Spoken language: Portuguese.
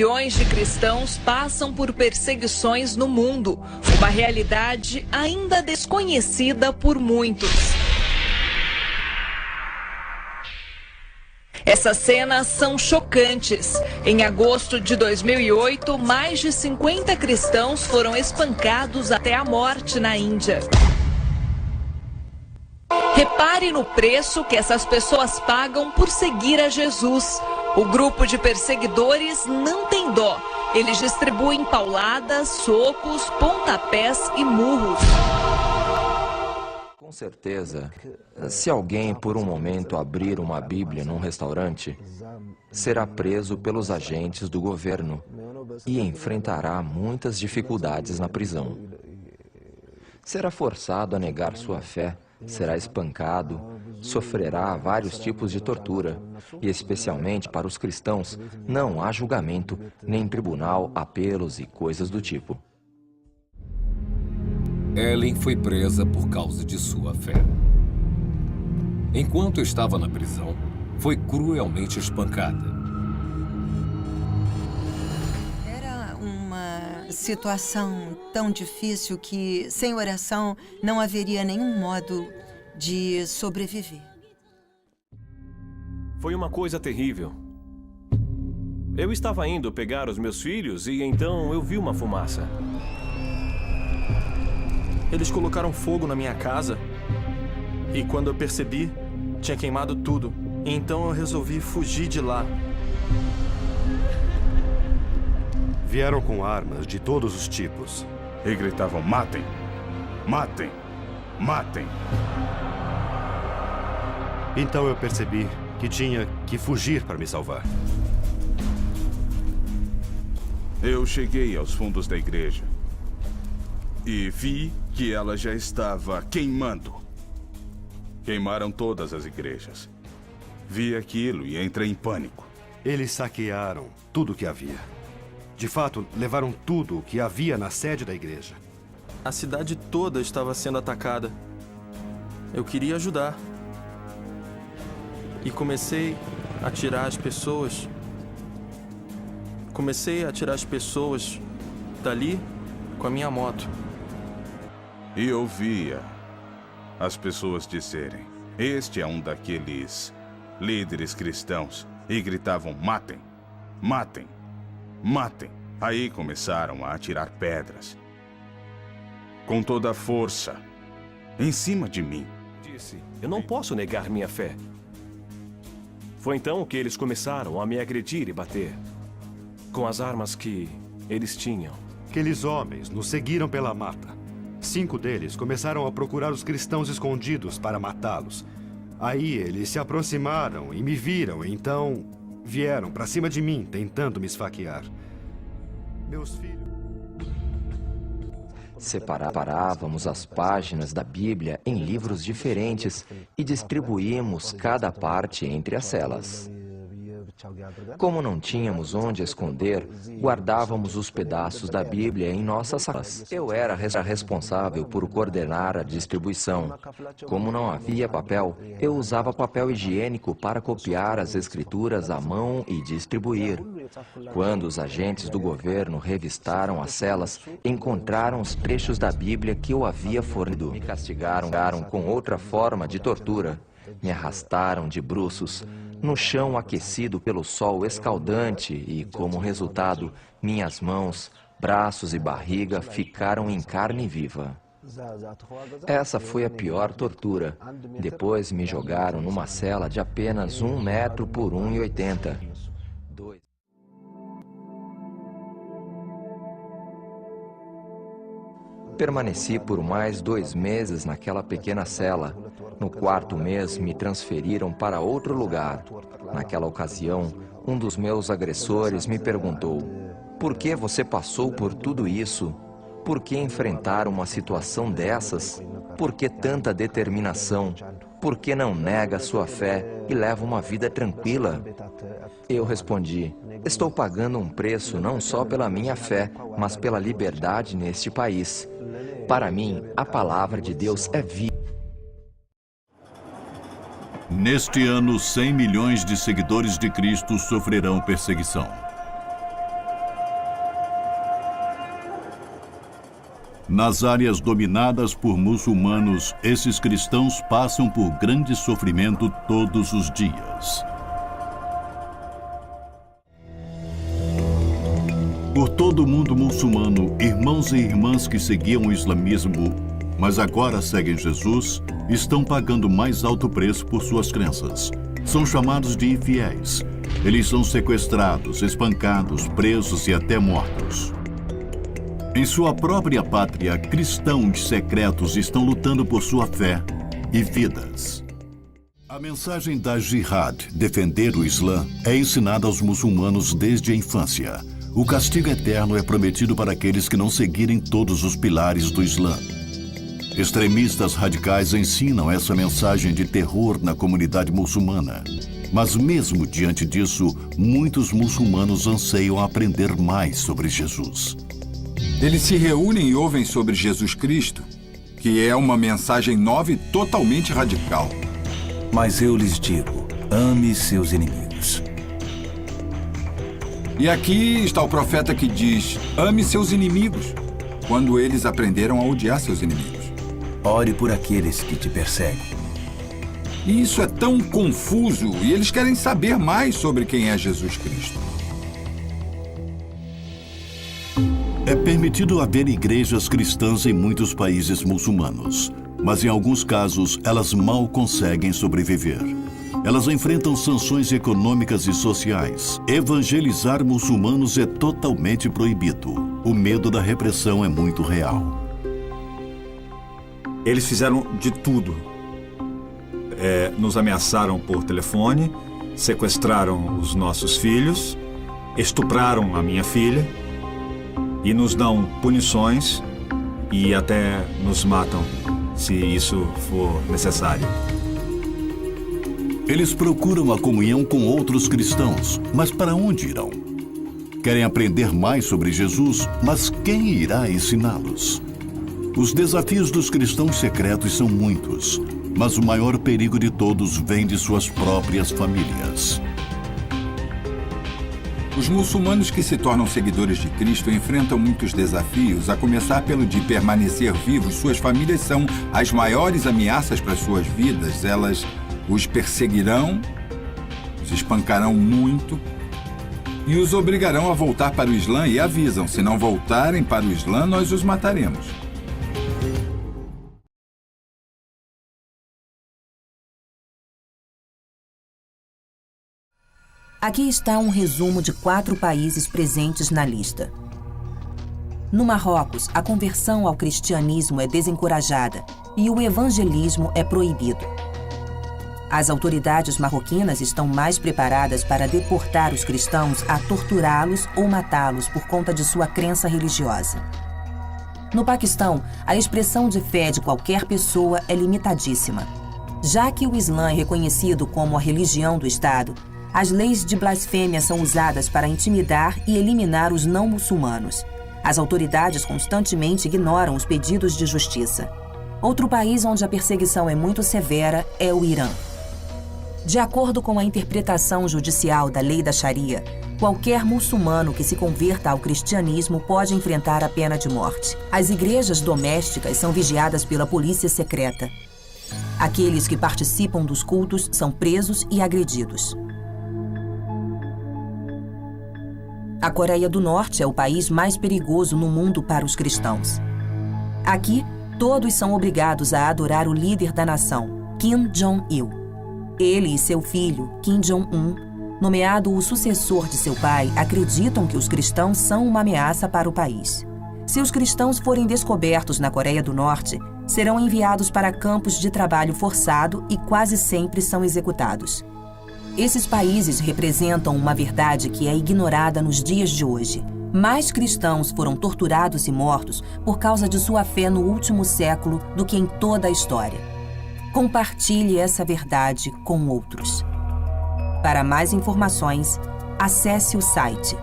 milhões de cristãos passam por perseguições no mundo, uma realidade ainda desconhecida por muitos. Essas cenas são chocantes. Em agosto de 2008, mais de 50 cristãos foram espancados até a morte na Índia. Repare no preço que essas pessoas pagam por seguir a Jesus. O grupo de perseguidores não tem dó. Eles distribuem pauladas, socos, pontapés e murros. Com certeza, se alguém por um momento abrir uma Bíblia num restaurante, será preso pelos agentes do governo e enfrentará muitas dificuldades na prisão. Será forçado a negar sua fé, será espancado, sofrerá vários tipos de tortura. E especialmente para os cristãos, não há julgamento, nem tribunal, apelos e coisas do tipo. Ellen foi presa por causa de sua fé. Enquanto estava na prisão, foi cruelmente espancada. Era uma situação tão difícil que, sem oração, não haveria nenhum modo de sobreviver. Foi uma coisa terrível. Eu estava indo pegar os meus filhos e então eu vi uma fumaça. Eles colocaram fogo na minha casa e quando eu percebi, tinha queimado tudo. Então eu resolvi fugir de lá. Vieram com armas de todos os tipos e gritavam: matem, matem, matem. Então eu percebi que tinha que fugir para me salvar. Eu cheguei aos fundos da igreja e vi que ela já estava queimando. Queimaram todas as igrejas. Vi aquilo e entrei em pânico. Eles saquearam tudo o que havia. De fato, levaram tudo o que havia na sede da igreja. A cidade toda estava sendo atacada. Eu queria ajudar. E comecei a tirar as pessoas. Comecei a tirar as pessoas dali com a minha moto. E ouvia as pessoas dizerem: este é um daqueles líderes cristãos. E gritavam: matem, matem, matem. Aí começaram a atirar pedras com toda a força em cima de mim. Disse: eu não posso negar minha fé. Foi então que eles começaram a me agredir e bater com as armas que eles tinham. Aqueles homens nos seguiram pela mata. 5 deles começaram a procurar os cristãos escondidos para matá-los. Aí eles se aproximaram e me viram, então vieram para cima de mim, tentando me esfaquear. Meus filhos... Separávamos as páginas da Bíblia em livros diferentes e distribuímos cada parte entre as celas. Como não tínhamos onde esconder, guardávamos os pedaços da Bíblia em nossas salas. Eu era responsável por coordenar a distribuição. Como não havia papel, eu usava papel higiênico para copiar as escrituras à mão e distribuir. Quando os agentes do governo revistaram as celas, encontraram os trechos da Bíblia que eu havia fornecido. Me castigaram com outra forma de tortura. Me arrastaram de bruços no chão aquecido pelo sol escaldante e, como resultado, minhas mãos, braços e barriga ficaram em carne viva. Essa foi a pior tortura. Depois me jogaram numa cela de apenas 1 metro por 1,80. Permaneci por mais 2 meses naquela pequena cela. No 4º mês, me transferiram para outro lugar. Naquela ocasião, um dos meus agressores me perguntou: por que você passou por tudo isso? Por que enfrentar uma situação dessas? Por que tanta determinação? Por que não nega sua fé e leva uma vida tranquila? Eu respondi: estou pagando um preço não só pela minha fé, mas pela liberdade neste país. Para mim, a palavra de Deus é vida. Neste ano, 100 milhões de seguidores de Cristo sofrerão perseguição. Nas áreas dominadas por muçulmanos, esses cristãos passam por grande sofrimento todos os dias. Por todo o mundo muçulmano, irmãos e irmãs que seguiam o islamismo, mas agora seguem Jesus, estão pagando mais alto preço por suas crenças. São chamados de infiéis. Eles são sequestrados, espancados, presos e até mortos. Em sua própria pátria, cristãos secretos estão lutando por sua fé e vidas. A mensagem da Jihad, defender o Islã, é ensinada aos muçulmanos desde a infância. O castigo eterno é prometido para aqueles que não seguirem todos os pilares do Islã. Extremistas radicais ensinam essa mensagem de terror na comunidade muçulmana. Mas mesmo diante disso, muitos muçulmanos anseiam aprender mais sobre Jesus. Eles se reúnem e ouvem sobre Jesus Cristo, que é uma mensagem nova e totalmente radical. Mas eu lhes digo, ame seus inimigos. E aqui está o profeta que diz, ame seus inimigos, quando eles aprenderam a odiar seus inimigos. Ore por aqueles que te perseguem. E isso é tão confuso e eles querem saber mais sobre quem é Jesus Cristo. É permitido haver igrejas cristãs em muitos países muçulmanos, mas em alguns casos elas mal conseguem sobreviver. Elas enfrentam sanções econômicas e sociais. Evangelizar muçulmanos é totalmente proibido. O medo da repressão é muito real. Eles fizeram de tudo. Nos ameaçaram por telefone, sequestraram os nossos filhos, estupraram a minha filha e nos dão punições e até nos matam, se isso for necessário. Eles procuram a comunhão com outros cristãos, mas para onde irão? Querem aprender mais sobre Jesus, mas quem irá ensiná-los? Os desafios dos cristãos secretos são muitos, mas o maior perigo de todos vem de suas próprias famílias. Os muçulmanos que se tornam seguidores de Cristo enfrentam muitos desafios, a começar pelo de permanecer vivos. Suas famílias são as maiores ameaças para suas vidas. Elas os perseguirão, os espancarão muito e os obrigarão a voltar para o Islã e avisam, se não voltarem para o Islã, nós os mataremos. Aqui está um resumo de 4 países presentes na lista. No Marrocos, a conversão ao cristianismo é desencorajada e o evangelismo é proibido. As autoridades marroquinas estão mais preparadas para deportar os cristãos a torturá-los ou matá-los por conta de sua crença religiosa. No Paquistão, a expressão de fé de qualquer pessoa é limitadíssima. Já que o Islã é reconhecido como a religião do Estado, as leis de blasfêmia são usadas para intimidar e eliminar os não muçulmanos. As autoridades constantemente ignoram os pedidos de justiça. Outro país onde a perseguição é muito severa é o Irã. De acordo com a interpretação judicial da lei da Sharia, qualquer muçulmano que se converta ao cristianismo pode enfrentar a pena de morte. As igrejas domésticas são vigiadas pela polícia secreta. Aqueles que participam dos cultos são presos e agredidos. A Coreia do Norte é o país mais perigoso no mundo para os cristãos. Aqui, todos são obrigados a adorar o líder da nação, Kim Jong-il. Ele e seu filho, Kim Jong-un, nomeado o sucessor de seu pai, acreditam que os cristãos são uma ameaça para o país. Se os cristãos forem descobertos na Coreia do Norte, serão enviados para campos de trabalho forçado e quase sempre são executados. Esses países representam uma verdade que é ignorada nos dias de hoje. Mais cristãos foram torturados e mortos por causa de sua fé no último século do que em toda a história. Compartilhe essa verdade com outros. Para mais informações, acesse o site